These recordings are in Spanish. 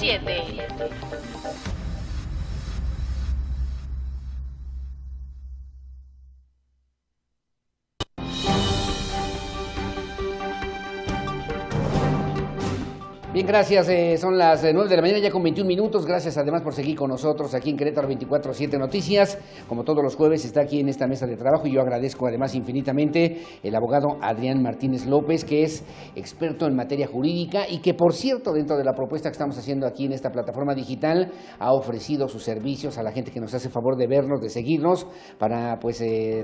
24/7. Bien, gracias. Son las 9 de la mañana, ya con 21 minutos. Gracias además por seguir con nosotros aquí en Querétaro 24/7 Noticias. Como todos los jueves está aquí en esta mesa de trabajo y yo agradezco además infinitamente el abogado Adrián Martínez López, que es experto en materia jurídica y que, por cierto, dentro de la propuesta que estamos haciendo aquí en esta plataforma digital, ha ofrecido sus servicios a la gente que nos hace favor de vernos, de seguirnos, para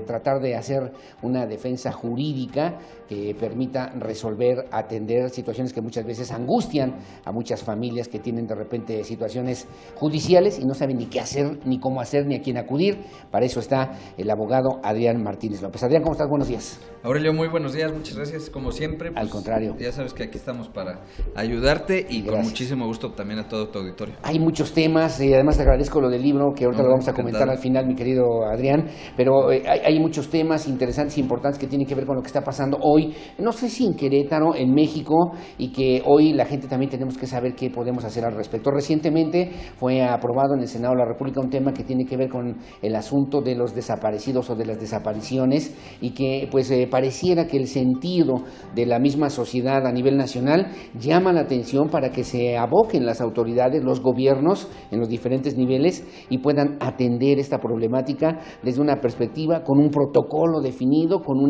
tratar de hacer una defensa jurídica que permita resolver, atender situaciones que muchas veces angustian a muchas familias que tienen de repente situaciones judiciales y no saben ni qué hacer, ni cómo hacer, ni a quién acudir. Para eso está el abogado Adrián Martínez López. Adrián, ¿cómo estás? Buenos días. Aurelio, muy buenos días, muchas gracias, como siempre. Al contrario. Ya sabes que aquí estamos para ayudarte y gracias. Con muchísimo gusto también a todo tu auditorio. Hay muchos temas y además te agradezco lo del libro, que ahorita lo vamos a comentar al final, mi querido Adrián, pero hay muchos temas interesantes e importantes que tienen que ver con lo que está pasando hoy, no sé si en Querétaro, en México, y que hoy la gente también tenemos que saber qué podemos hacer al respecto. Recientemente fue aprobado en el Senado de la República un tema que tiene que ver con el asunto de los desaparecidos o de las desapariciones y que pareciera que el sentido de la misma sociedad a nivel nacional llama la atención para que se aboquen las autoridades, los gobiernos en los diferentes niveles y puedan atender esta problemática desde una perspectiva, con un protocolo definido, con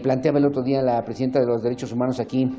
planteaba el otro día la presidenta de los Derechos Humanos aquí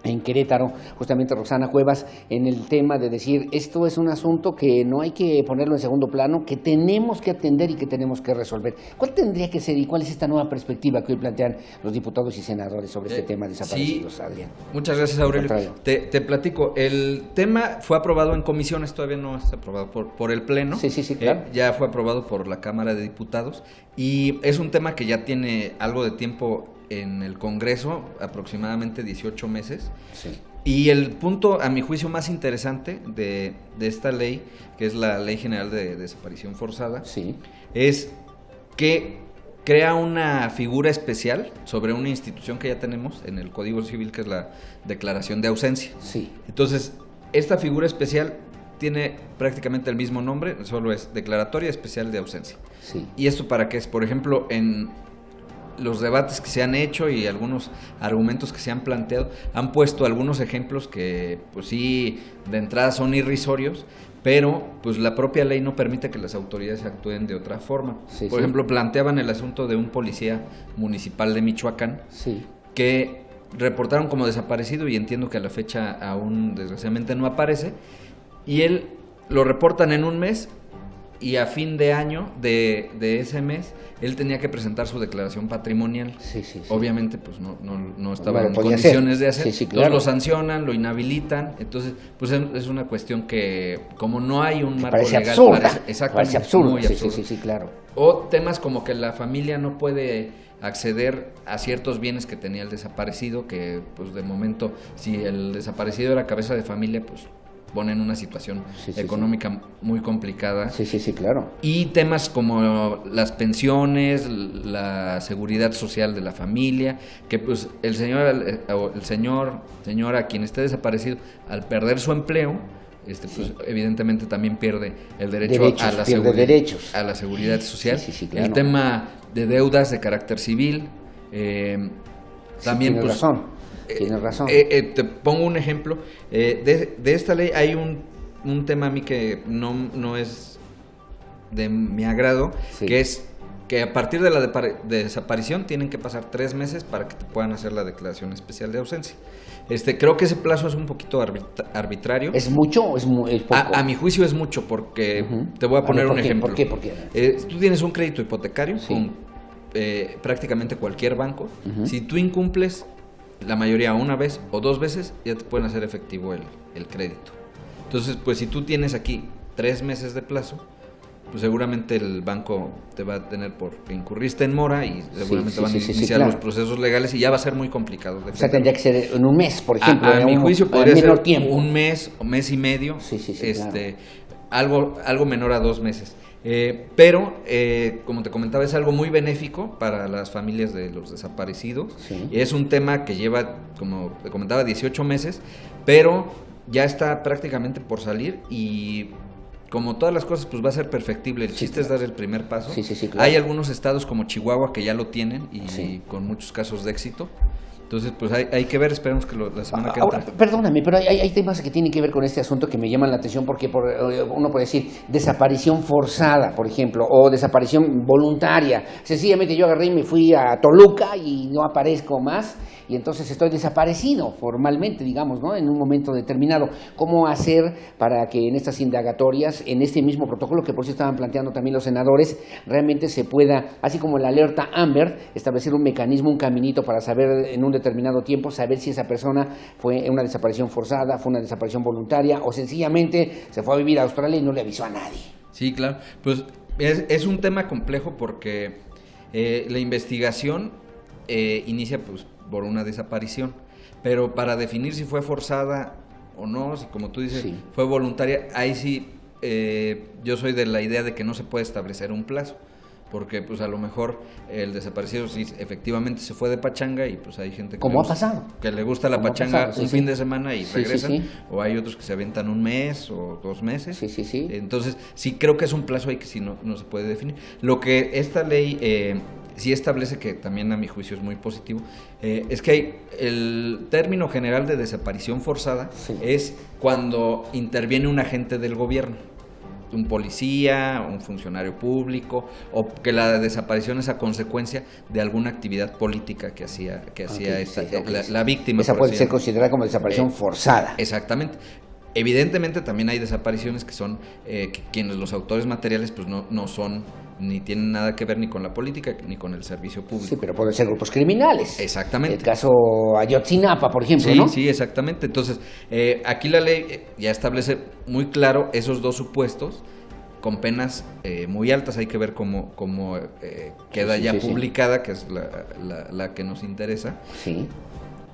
en Querétaro, justamente Roxana Cuevas, en el tema de decir, esto es un asunto que no hay que ponerlo en segundo plano, que tenemos que atender y que tenemos que resolver. ¿Cuál tendría que ser y cuál es esta nueva perspectiva que hoy plantean los diputados y senadores sobre este tema de desaparecidos, Adrián? Muchas gracias, Aurelio. Te platico, el tema fue aprobado en comisiones, todavía no está aprobado por el Pleno. Sí, claro. Ya fue aprobado por la Cámara de Diputados y es un tema que ya tiene algo de tiempo en el Congreso, aproximadamente 18 meses. Sí. Y el punto, a mi juicio, más interesante de esta ley, que es la Ley General de Desaparición Forzada, sí, es que crea una figura especial sobre una institución que ya tenemos en el Código Civil, que es la declaración de ausencia. Sí. Entonces, esta figura especial tiene prácticamente el mismo nombre, solo es Declaratoria Especial de Ausencia. Sí. ¿Y esto para qué es? Por ejemplo, en los debates que se han hecho y algunos argumentos que se han planteado, han puesto algunos ejemplos que, pues sí, de entrada son irrisorios, pero pues la propia ley no permite que las autoridades actúen de otra forma. Sí, Por ejemplo, planteaban el asunto de un policía municipal de Michoacán, sí, que reportaron como desaparecido y entiendo que a la fecha aún desgraciadamente no aparece, y él lo reportan en un mes y a fin de año de ese mes él tenía que presentar su declaración patrimonial. Sí. Obviamente pues no estaba en hacer. condiciones de hacer. Sí, claro. Entonces lo sancionan, lo inhabilitan. Entonces pues es una cuestión que, como no hay un marco parece legal, absurda. Exactamente, parece absurdo. Muy absurdo. Sí, claro. O temas como que la familia no puede acceder a ciertos bienes que tenía el desaparecido, que pues de momento, si el desaparecido era cabeza de familia, pues pone en una situación económica muy complicada. Sí, claro. Y temas como las pensiones, la seguridad social de la familia, que pues señora, quien esté desaparecido, al perder su empleo, pues evidentemente también pierde el derecho a la seguridad social. Claro. El tema de deudas de carácter civil, también pues tienes razón. Te pongo un ejemplo. De esta ley hay un tema a mí que no es de mi agrado, que es que a partir de la desaparición tienen que pasar 3 meses para que te puedan hacer la declaración especial de ausencia. Creo que ese plazo es un poquito arbitrario. ¿Es mucho o es poco? A mi juicio es mucho, porque te voy a poner un ejemplo. ¿Por qué? Tú tienes un crédito hipotecario con prácticamente cualquier banco. Si tú incumples, la mayoría una vez o 2 veces, ya te pueden hacer efectivo el crédito. Entonces, pues si tú tienes aquí 3 meses de plazo, pues seguramente el banco te va a tener porque incurriste en mora y seguramente van a iniciar los procesos legales y ya va a ser muy complicado. O sea, tendría que ser en un mes, por ejemplo. A mi juicio podría ser tiempo. Un mes o mes y medio, claro. algo menor a 2 meses. Pero, como te comentaba, es algo muy benéfico para las familias de los desaparecidos. Es un tema que lleva, como te comentaba, 18 meses, pero ya está prácticamente por salir y como todas las cosas, pues va a ser perfectible. El chiste es dar el primer paso. Sí, claro. Hay algunos estados como Chihuahua que ya lo tienen y con muchos casos de éxito. Entonces, pues hay que ver, esperemos que la semana que entra. Perdóname, pero hay temas que tienen que ver con este asunto que me llaman la atención porque uno puede decir desaparición forzada, por ejemplo, o desaparición voluntaria. Sencillamente yo agarré y me fui a Toluca y no aparezco más y entonces estoy desaparecido formalmente, digamos, ¿no? En un momento determinado. ¿Cómo hacer para que en estas indagatorias, en este mismo protocolo que por sí estaban planteando también los senadores, realmente se pueda, así como la alerta Amber, establecer un mecanismo, un caminito para saber en un determinado tiempo, saber si esa persona fue una desaparición forzada, fue una desaparición voluntaria o sencillamente se fue a vivir a Australia y no le avisó a nadie? Sí, claro. Pues es un tema complejo porque la investigación inicia pues por una desaparición, pero para definir si fue forzada o no, si como tú dices fue voluntaria, ahí sí yo soy de la idea de que no se puede establecer un plazo, porque pues a lo mejor el desaparecido sí efectivamente se fue de pachanga y pues hay gente que le gusta la pachanga un fin de semana y regresan, o hay otros que se aventan un mes o 2 meses. Entonces sí creo que es un plazo ahí que sí no se puede definir. Lo que esta ley sí establece, que también a mi juicio es muy positivo, es que hay el término general de desaparición forzada es cuando interviene un agente del gobierno, un policía, un funcionario público, o que la desaparición es a consecuencia de alguna actividad política que hacía la víctima. Esa puede ser considerada como desaparición forzada. Exactamente. Evidentemente también hay desapariciones que son quienes los autores materiales pues no son ni tienen nada que ver ni con la política ni con el servicio público. Sí, pero pueden ser grupos criminales. Exactamente. El caso Ayotzinapa, por ejemplo, ¿no? Sí, exactamente. Entonces, aquí la ley ya establece muy claro esos dos supuestos con penas muy altas. Hay que ver cómo queda publicada, que es la que nos interesa. Sí.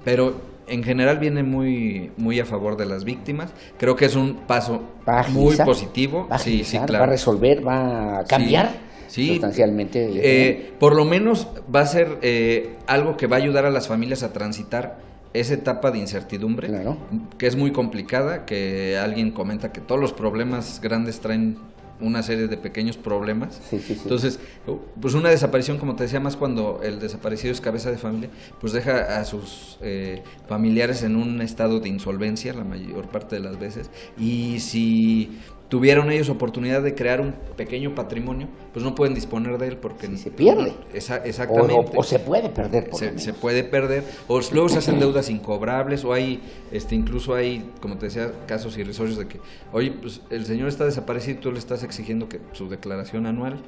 Pero en general viene muy a favor de las víctimas. Creo que es un paso muy positivo. Claro. Va a resolver, va a cambiar sustancialmente. Por lo menos va a ser algo que va a ayudar a las familias a transitar esa etapa de incertidumbre, que es muy complicada, que alguien comenta que todos los problemas grandes traen una serie de pequeños problemas. Entonces, pues una desaparición, como te decía, más cuando el desaparecido es cabeza de familia, pues deja a sus familiares en un estado de insolvencia la mayor parte de las veces, y si tuvieron ellos oportunidad de crear un pequeño patrimonio, pues no pueden disponer de él porque se pierde. Exactamente. O se puede perder. Se puede perder, o luego se hacen deudas incobrables, o hay incluso hay, como te decía, casos irrisorios de que, oye, pues el señor está desaparecido y tú le estás exigiendo que su declaración anual,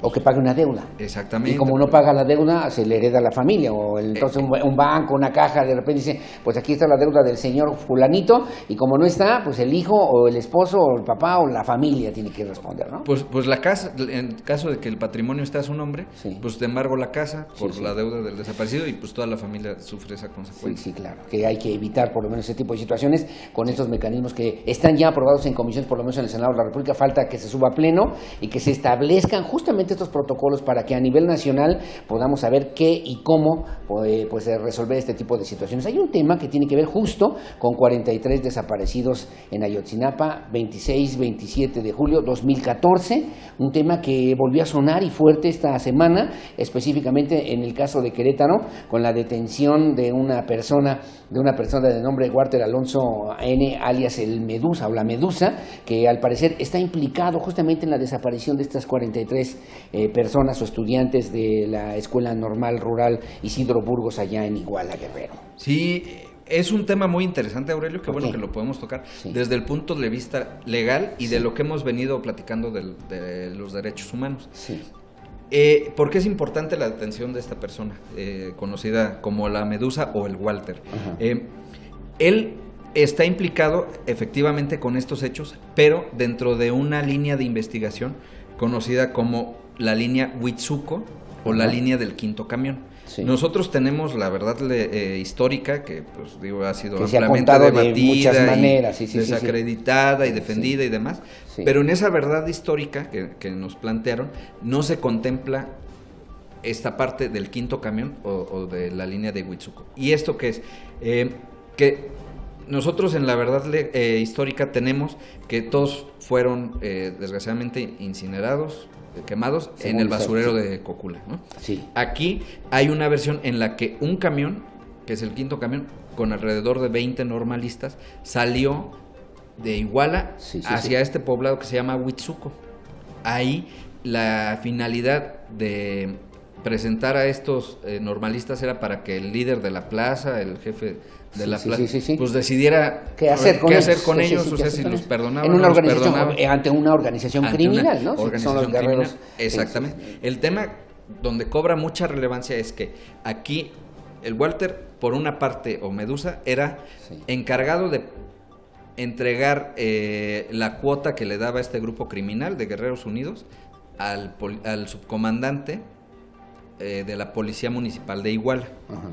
o que pague una deuda. Exactamente. Y como no paga la deuda, se le hereda a la familia, o entonces un banco, una caja, de repente dice, pues aquí está la deuda del señor fulanito, y como no está, pues el hijo o el esposo o el papá o la familia tiene que responder, ¿no? Pues la casa, en caso de que el patrimonio esté a su nombre, pues te embargo la casa por la deuda del desaparecido y pues toda la familia sufre esa consecuencia. Sí, claro, que hay que evitar por lo menos ese tipo de situaciones con estos mecanismos que están ya aprobados en comisiones, por lo menos en el Senado de la República. Falta que se suba a pleno y que se establezcan justamente estos protocolos para que a nivel nacional podamos saber qué y cómo pues resolver este tipo de situaciones. Hay un tema que tiene que ver justo con 43 desaparecidos en Ayotzinapa, 26-27 de julio 2014, un tema que volvió a sonar y fuerte esta semana, específicamente en el caso de Querétaro, con la detención de una persona de nombre Walter Alonso N., alias el Medusa o la Medusa, que al parecer está implicado justamente en la desaparición de estas 43 personas o estudiantes de la Escuela Normal Rural Isidro Burgos allá en Iguala, Guerrero. Sí, es un tema muy interesante, Aurelio, que bueno que lo podemos tocar desde el punto de vista legal y de lo que hemos venido platicando de los derechos humanos. ¿Por qué es importante la detención de esta persona, conocida como la Medusa o el Walter? Él está implicado efectivamente con estos hechos, pero dentro de una línea de investigación conocida como la línea Huitzuco o la línea del quinto camión. Nosotros tenemos la verdad histórica que pues digo ha sido ampliamente debatida de maneras, desacreditada y defendida y demás, pero en esa verdad histórica que nos plantearon no se contempla esta parte del quinto camión o de la línea de Huitzuco. ¿Y esto qué es? Que nosotros en la verdad histórica tenemos que todos fueron desgraciadamente incinerados, quemados en el basurero de Cocula, ¿no? Sí. Aquí hay una versión en la que un camión, que es el quinto camión, con alrededor de 20 normalistas, salió de Iguala hacia este poblado que se llama Huitzuco. Ahí la finalidad de presentar a estos normalistas era para que el líder de la plaza, el jefe de la plaza, pues decidiera qué hacer con ellos, o sea, si los perdonaban en una o no los organización, perdonaban. ante una organización criminal, ¿no? Organización son los guerreros criminal, exactamente. El tema donde cobra mucha relevancia es que aquí el Walter, por una parte, o Medusa, era encargado de entregar la cuota que le daba este grupo criminal de Guerreros Unidos al subcomandante de la Policía Municipal de Iguala. Ajá.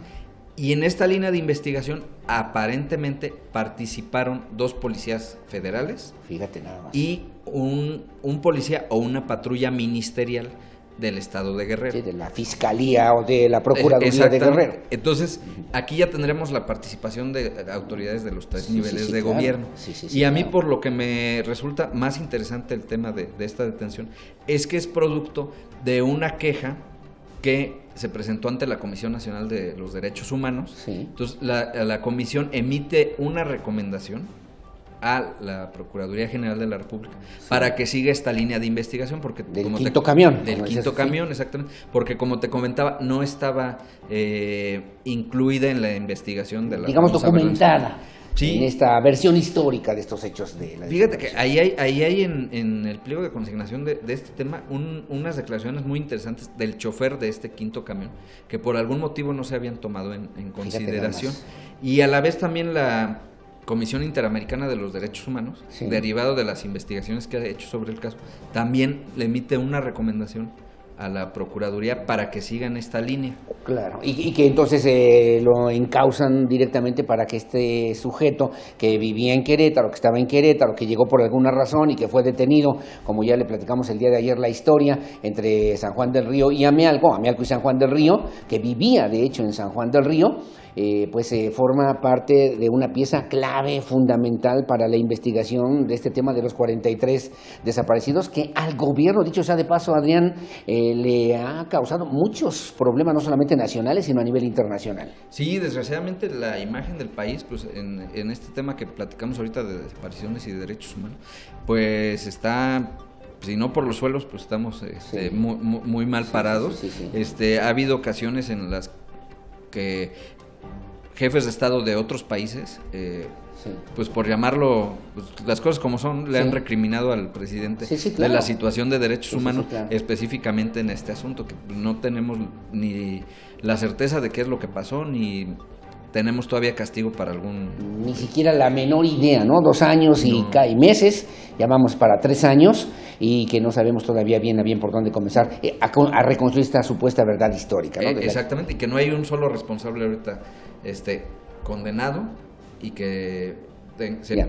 Y en esta línea de investigación aparentemente participaron 2 policías federales. Fíjate nada más. Y un policía o una patrulla ministerial del estado de Guerrero. Sí, de la Fiscalía o de la Procuraduría de Guerrero. Entonces, aquí ya tendremos la participación de autoridades de los 3 niveles de gobierno. Y a mí, por lo que me resulta más interesante el tema de esta detención, es que es producto de una queja que se presentó ante la Comisión Nacional de los Derechos Humanos. Sí. Entonces, la comisión emite una recomendación a la Procuraduría General de la República para que siga esta línea de investigación, porque del quinto camión. Del quinto camión, exactamente, porque como te comentaba, no estaba incluida en la investigación de la... Digamos, documentada. Sí. En esta versión histórica de estos hechos de la... Fíjate que ahí hay en el pliego de consignación de este tema unas declaraciones muy interesantes del chofer de este quinto camión, que por algún motivo no se habían tomado en consideración. Y a la vez también la Comisión Interamericana de los Derechos Humanos, derivado de las investigaciones que ha hecho sobre el caso, también le emite una recomendación a la Procuraduría para que sigan esta línea. Claro, y que entonces lo encausan directamente para que este sujeto que vivía en Querétaro, que estaba en Querétaro, que llegó por alguna razón y que fue detenido, como ya le platicamos el día de ayer la historia, entre San Juan del Río y Amealco y San Juan del Río, que vivía de hecho en San Juan del Río, pues forma parte de una pieza clave, fundamental para la investigación de este tema de los 43 desaparecidos, que al gobierno, dicho sea de paso, Adrián, le ha causado muchos problemas, no solamente nacionales, sino a nivel internacional. Sí, desgraciadamente la imagen del país, pues en este tema que platicamos ahorita de desapariciones y de derechos humanos, pues está... si no por los suelos, pues estamos muy mal parados. Ha habido ocasiones en las que jefes de Estado de otros países, pues por llamarlo, pues, las cosas como son, le han recriminado al presidente de la situación de derechos humanos, específicamente en este asunto, que no tenemos ni la certeza de qué es lo que pasó, ni tenemos todavía castigo para algún... Ni siquiera la menor idea, ¿no? 2 años y meses, ya vamos para 3 años, y que no sabemos todavía bien por dónde comenzar a reconstruir esta supuesta verdad histórica, ¿no? Exactamente, y que no hay un solo responsable ahorita condenado, y que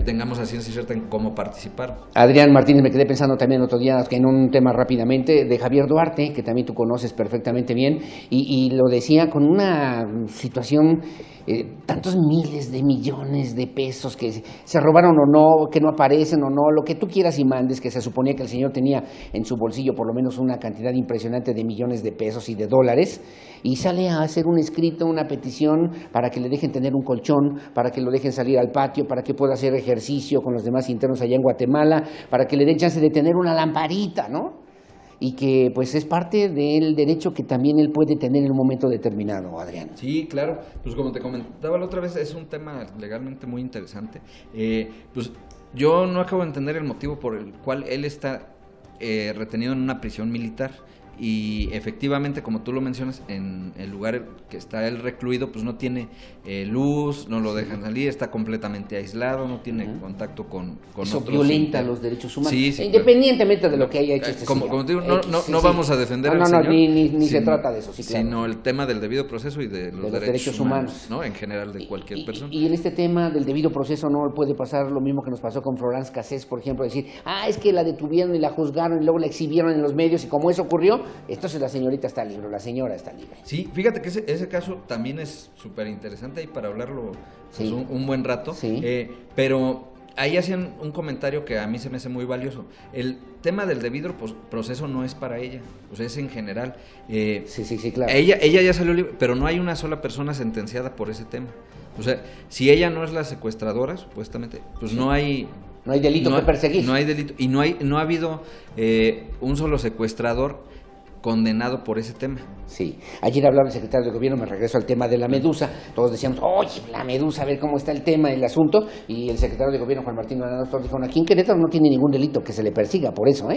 tengamos a ciencia cierta en cómo participar. Adrián Martínez, me quedé pensando también otro día que en un tema rápidamente de Javier Duarte, que también tú conoces perfectamente bien, y lo decía con una situación, tantos miles de millones de pesos que se robaron o no, que no aparecen o no, lo que tú quieras y mandes, que se suponía que el señor tenía en su bolsillo por lo menos una cantidad impresionante de millones de pesos y de dólares, y sale a hacer un escrito, una petición para que le dejen tener un colchón, para que lo dejen salir al patio, para que pueda hacer ejercicio con los demás internos allá en Guatemala, para que le den chance de tener una lamparita, ¿no? Y que pues es parte del derecho que también él puede tener en un momento determinado, Adrián. Sí, claro, pues como te comentaba la otra vez, es un tema legalmente muy interesante. Pues yo no acabo de entender el motivo por el cual él está retenido en una prisión militar. Y efectivamente, como tú lo mencionas, en el lugar que está él recluido, pues no tiene luz, no lo dejan salir, está completamente aislado, no tiene contacto con eso otros. Violenta los derechos humanos, sí, independientemente de lo que haya hecho este como señor. Como te digo, no vamos a defender al señor, ni se trata de eso, sino el tema del debido proceso y de los derechos humanos, ¿no? En general de cualquier persona. Y en este tema del debido proceso no puede pasar lo mismo que nos pasó con Florence Cassés, por ejemplo, decir, es que la detuvieron y la juzgaron y luego la exhibieron en los medios, y como eso ocurrió, entonces la señorita está libre, la señora está libre. Sí, fíjate que ese caso también es súper interesante ahí para hablarlo pues, un buen rato, pero ahí hacían un comentario que a mí se me hace muy valioso. El tema del debido proceso no es para ella, o sea, es en general. Sí, claro. Ella ya salió libre, pero no hay una sola persona sentenciada por ese tema. O sea, si ella no es la secuestradora, supuestamente, pues no hay... No hay delito que perseguir. No hay delito, y no ha habido un solo secuestrador condenado por ese tema. Sí, ayer hablaba el secretario de Gobierno, me regreso al tema de la medusa, todos decíamos, oye, la medusa, a ver cómo está el tema, el asunto, y el secretario de Gobierno, Juan Martín Granados, dijo, aquí en Querétaro no tiene ningún delito que se le persiga, por eso,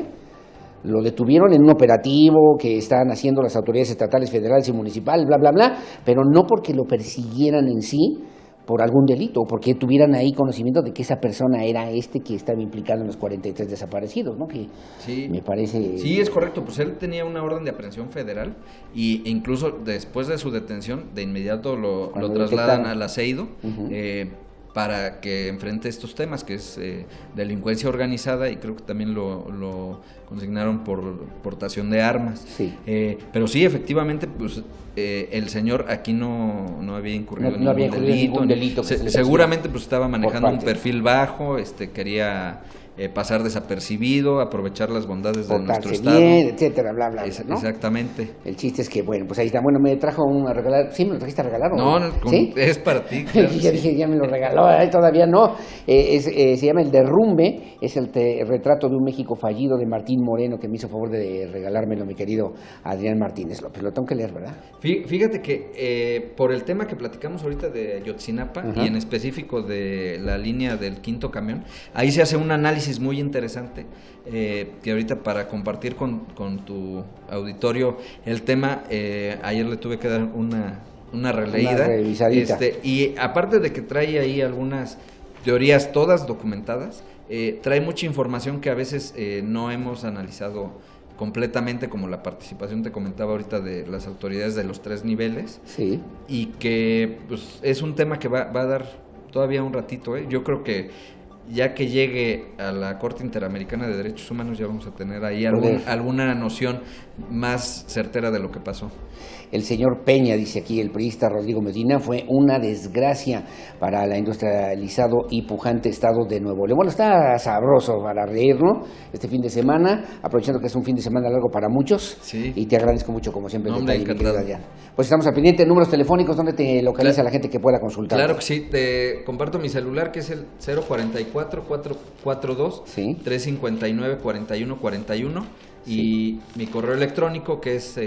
Lo detuvieron en un operativo que están haciendo las autoridades estatales, federales y municipales, bla, bla, bla, pero no porque lo persiguieran en sí por algún delito, o porque tuvieran ahí conocimiento de que esa persona era que estaba implicado en los 43 desaparecidos, ¿no? Que sí, me parece... Sí, es correcto, pues él tenía una orden de aprehensión federal e incluso después de su detención, de inmediato lo trasladan al Aceido, para que enfrente estos temas, que es delincuencia organizada, y creo que también lo consignaron por portación de armas. Sí. Pero sí, efectivamente, pues el señor aquí no había incurrido en ningún delito. Seguramente pues estaba manejando un perfil bajo, quería pasar desapercibido, aprovechar las bondades de nuestro estado, bien, etcétera, bla, bla, ¿no? Exactamente. El chiste es que, bueno, pues ahí está. Bueno, me trajo a regalar. ¿Sí me lo trajiste a regalar? No, ¿sí? Es para ti. Claro, ya dije, ya me lo regaló, todavía no. Se llama El Derrumbe, es el retrato de un México fallido de Martín Moreno, que me hizo favor de regalármelo mi querido Adrián Martínez López. Lo tengo que leer, ¿verdad? Fíjate que por el tema que platicamos ahorita de Ayotzinapa, y en específico de la línea del quinto camión, ahí se hace un análisis muy interesante, que ahorita para compartir con tu auditorio el tema, ayer le tuve que dar una releída. Una revisadita. Y aparte de que trae ahí algunas teorías todas documentadas, trae mucha información que a veces no hemos analizado completamente, como la participación, te comentaba ahorita, de las autoridades de los 3 niveles, y que pues, es un tema que va a dar todavía un ratito. Yo creo que ya que llegue a la Corte Interamericana de Derechos Humanos ya vamos a tener ahí alguna noción más certera de lo que pasó. El señor Peña, dice aquí el priista Rodrigo Medina, fue una desgracia para la industrializado y pujante estado de Nuevo León. Bueno, está sabroso para reír, ¿no? Este fin de semana, aprovechando que es un fin de semana largo para muchos, y te agradezco mucho, como siempre, el detalle, mi querido Adrián. Pues estamos al pendiente. Números telefónicos, ¿dónde te localiza la gente que pueda consultar? Claro que sí, te comparto mi celular, que es el 044-442 359-4141, y mi correo electrónico, que es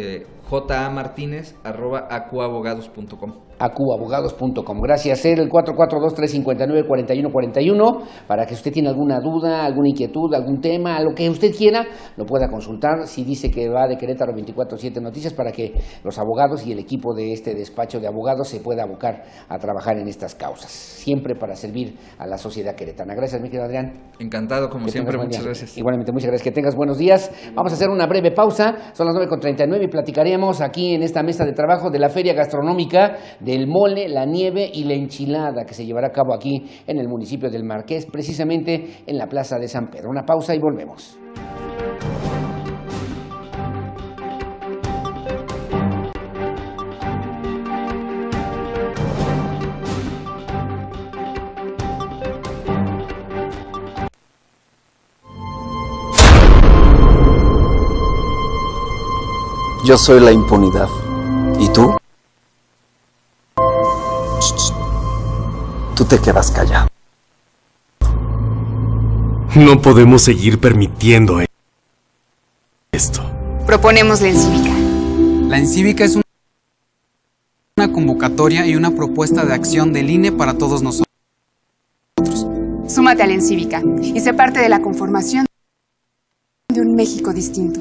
jamartinez@acuabogados.com. acuabogados.com. Gracias, el 442-359-4141, para que usted tiene alguna duda, alguna inquietud, algún tema, lo que usted quiera, lo pueda consultar. Si dice que va de Querétaro 24/7 Noticias, para que los abogados y el equipo de este despacho de abogados se pueda abocar a trabajar en estas causas, siempre para servir a la sociedad queretana. Gracias, mi querido Adrián. Encantado, como siempre, muchas gracias. Igualmente, muchas gracias, que tengas buenos días. Vamos a hacer una breve pausa, son las 9:39 y platicaremos aquí en esta mesa de trabajo de la feria gastronómica del mole, la nieve y la enchilada, que se llevará a cabo aquí en el municipio del Marqués, precisamente en la Plaza de San Pedro. Una pausa y volvemos. Yo soy la impunidad. ¿Y tú? Tú te quedas callado. No podemos seguir permitiendo esto. Proponemos la Encívica. La Encívica es una convocatoria y una propuesta de acción del INE para todos nosotros. Súmate a la Encívica y sé parte de la conformación de un México distinto.